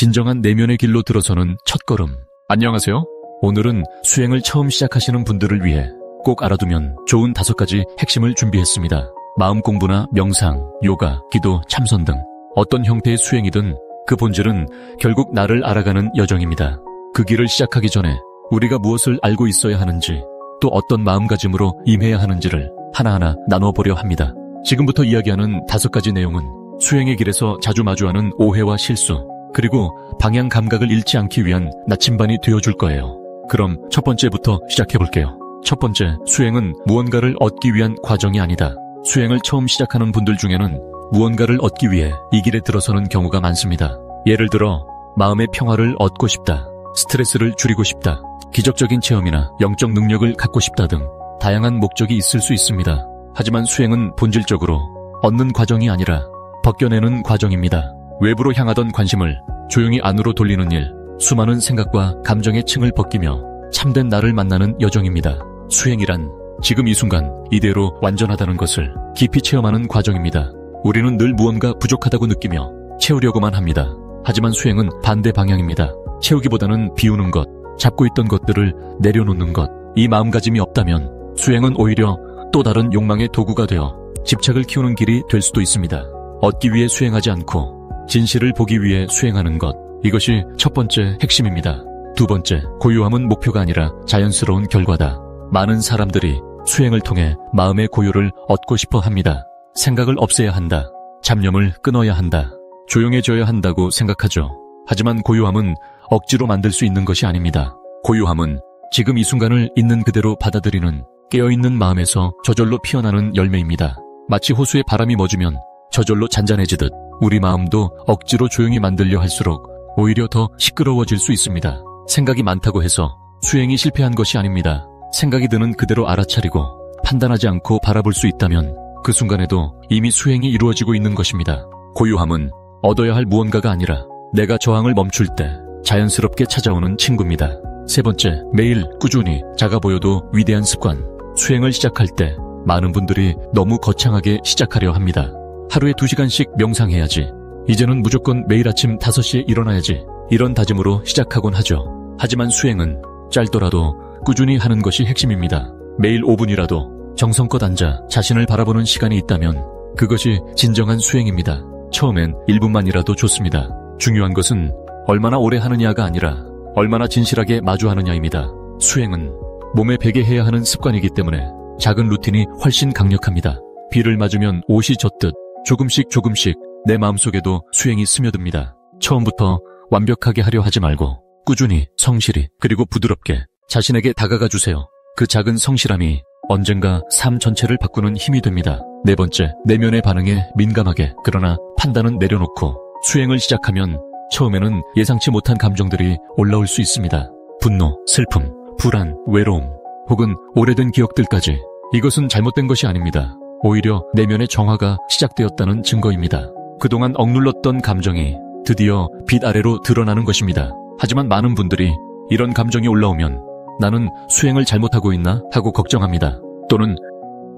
진정한 내면의 길로 들어서는 첫걸음. 안녕하세요. 오늘은 수행을 처음 시작하시는 분들을 위해 꼭 알아두면 좋은 5가지 핵심을 준비했습니다. 마음 공부나 명상, 요가, 기도, 참선 등 어떤 형태의 수행이든 그 본질은 결국 나를 알아가는 여정입니다. 그 길을 시작하기 전에 우리가 무엇을 알고 있어야 하는지, 또 어떤 마음가짐으로 임해야 하는지를 하나하나 나눠보려 합니다. 지금부터 이야기하는 5가지 내용은 수행의 길에서 자주 마주하는 오해와 실수, 그리고 방향 감각을 잃지 않기 위한 나침반이 되어줄 거예요. 그럼 첫 번째부터 시작해볼게요. 첫 번째, 수행은 무언가를 얻기 위한 과정이 아니다. 수행을 처음 시작하는 분들 중에는 무언가를 얻기 위해 이 길에 들어서는 경우가 많습니다. 예를 들어 마음의 평화를 얻고 싶다, 스트레스를 줄이고 싶다, 기적적인 체험이나 영적 능력을 갖고 싶다 등 다양한 목적이 있을 수 있습니다. 하지만 수행은 본질적으로 얻는 과정이 아니라 벗겨내는 과정입니다. 외부로 향하던 관심을 조용히 안으로 돌리는 일, 수많은 생각과 감정의 층을 벗기며 참된 나를 만나는 여정입니다. 수행이란 지금 이 순간 이대로 완전하다는 것을 깊이 체험하는 과정입니다. 우리는 늘 무언가 부족하다고 느끼며 채우려고만 합니다. 하지만 수행은 반대 방향입니다. 채우기보다는 비우는 것, 잡고 있던 것들을 내려놓는 것, 이 마음가짐이 없다면 수행은 오히려 또 다른 욕망의 도구가 되어 집착을 키우는 길이 될 수도 있습니다. 얻기 위해 수행하지 않고 진실을 보기 위해 수행하는 것, 이것이 첫 번째 핵심입니다. 두 번째, 고요함은 목표가 아니라 자연스러운 결과다. 많은 사람들이 수행을 통해 마음의 고요를 얻고 싶어 합니다. 생각을 없애야 한다, 잡념을 끊어야 한다, 조용해져야 한다고 생각하죠. 하지만 고요함은 억지로 만들 수 있는 것이 아닙니다. 고요함은 지금 이 순간을 있는 그대로 받아들이는 깨어있는 마음에서 저절로 피어나는 열매입니다. 마치 호수에 바람이 멎으면 저절로 잔잔해지듯 우리 마음도 억지로 조용히 만들려 할수록 오히려 더 시끄러워질 수 있습니다. 생각이 많다고 해서 수행이 실패한 것이 아닙니다. 생각이 드는 그대로 알아차리고 판단하지 않고 바라볼 수 있다면 그 순간에도 이미 수행이 이루어지고 있는 것입니다. 고요함은 얻어야 할 무언가가 아니라 내가 저항을 멈출 때 자연스럽게 찾아오는 친구입니다. 세 번째, 매일 꾸준히 작아 보여도 위대한 습관. 수행을 시작할 때 많은 분들이 너무 거창하게 시작하려 합니다. 하루에 2시간씩 명상해야지, 이제는 무조건 매일 아침 5시에 일어나야지, 이런 다짐으로 시작하곤 하죠. 하지만 수행은 짧더라도 꾸준히 하는 것이 핵심입니다. 매일 5분이라도 정성껏 앉아 자신을 바라보는 시간이 있다면 그것이 진정한 수행입니다. 처음엔 1분만이라도 좋습니다. 중요한 것은 얼마나 오래 하느냐가 아니라 얼마나 진실하게 마주하느냐입니다. 수행은 몸에 배게 해야 하는 습관이기 때문에 작은 루틴이 훨씬 강력합니다. 비를 맞으면 옷이 젖듯 조금씩 내 마음속에도 수행이 스며듭니다. 처음부터 완벽하게 하려 하지 말고 꾸준히, 성실히, 그리고 부드럽게 자신에게 다가가 주세요. 그 작은 성실함이 언젠가 삶 전체를 바꾸는 힘이 됩니다. 네 번째, 내면의 반응에 민감하게, 그러나 판단은 내려놓고 수행을 시작하면 처음에는 예상치 못한 감정들이 올라올 수 있습니다. 분노, 슬픔, 불안, 외로움, 혹은 오래된 기억들까지. 이것은 잘못된 것이 아닙니다. 오히려 내면의 정화가 시작되었다는 증거입니다. 그동안 억눌렀던 감정이 드디어 빛 아래로 드러나는 것입니다. 하지만 많은 분들이 이런 감정이 올라오면 나는 수행을 잘못하고 있나 하고 걱정합니다. 또는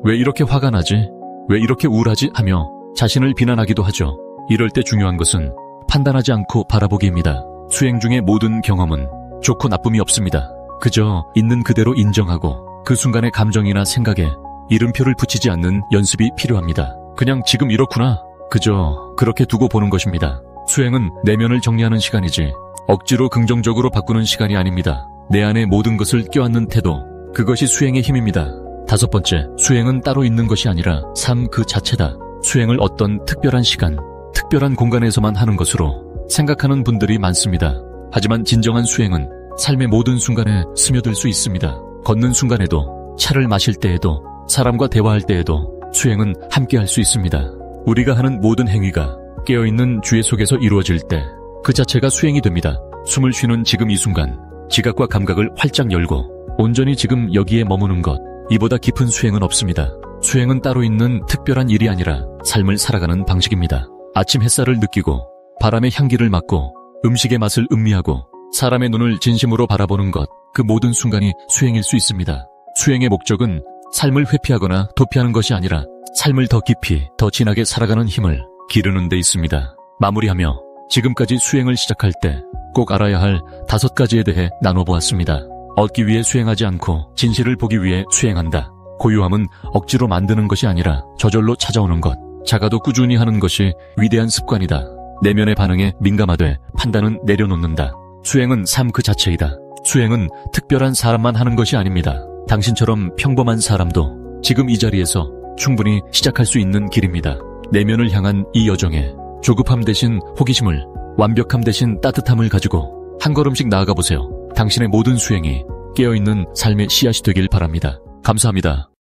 왜 이렇게 화가 나지? 왜 이렇게 우울하지? 하며 자신을 비난하기도 하죠. 이럴 때 중요한 것은 판단하지 않고 바라보기입니다. 수행 중의 모든 경험은 좋고 나쁨이 없습니다. 그저 있는 그대로 인정하고 그 순간의 감정이나 생각에 이름표를 붙이지 않는 연습이 필요합니다. 그냥 지금 이렇구나, 그저 그렇게 두고 보는 것입니다. 수행은 내면을 정리하는 시간이지 억지로 긍정적으로 바꾸는 시간이 아닙니다. 내 안에 모든 것을 껴안는 태도, 그것이 수행의 힘입니다. 5번째, 수행은 따로 있는 것이 아니라 삶 그 자체다. 수행을 어떤 특별한 시간, 특별한 공간에서만 하는 것으로 생각하는 분들이 많습니다. 하지만 진정한 수행은 삶의 모든 순간에 스며들 수 있습니다. 걷는 순간에도, 차를 마실 때에도, 사람과 대화할 때에도 수행은 함께 할 수 있습니다. 우리가 하는 모든 행위가 깨어있는 주의 속에서 이루어질 때 그 자체가 수행이 됩니다. 숨을 쉬는 지금 이 순간, 지각과 감각을 활짝 열고 온전히 지금 여기에 머무는 것, 이보다 깊은 수행은 없습니다. 수행은 따로 있는 특별한 일이 아니라 삶을 살아가는 방식입니다. 아침 햇살을 느끼고, 바람의 향기를 맡고, 음식의 맛을 음미하고, 사람의 눈을 진심으로 바라보는 것, 그 모든 순간이 수행일 수 있습니다. 수행의 목적은 삶을 회피하거나 도피하는 것이 아니라 삶을 더 깊이, 더 진하게 살아가는 힘을 기르는 데 있습니다. 마무리하며 지금까지 수행을 시작할 때 꼭 알아야 할 5가지에 대해 나눠보았습니다. 얻기 위해 수행하지 않고 진실을 보기 위해 수행한다. 고요함은 억지로 만드는 것이 아니라 저절로 찾아오는 것. 작아도 꾸준히 하는 것이 위대한 습관이다. 내면의 반응에 민감하되 판단은 내려놓는다. 수행은 삶 그 자체이다. 수행은 특별한 사람만 하는 것이 아닙니다. 당신처럼 평범한 사람도 지금 이 자리에서 충분히 시작할 수 있는 길입니다. 내면을 향한 이 여정에 조급함 대신 호기심을, 완벽함 대신 따뜻함을 가지고 한 걸음씩 나아가 보세요. 당신의 모든 수행이 깨어있는 삶의 씨앗이 되길 바랍니다. 감사합니다.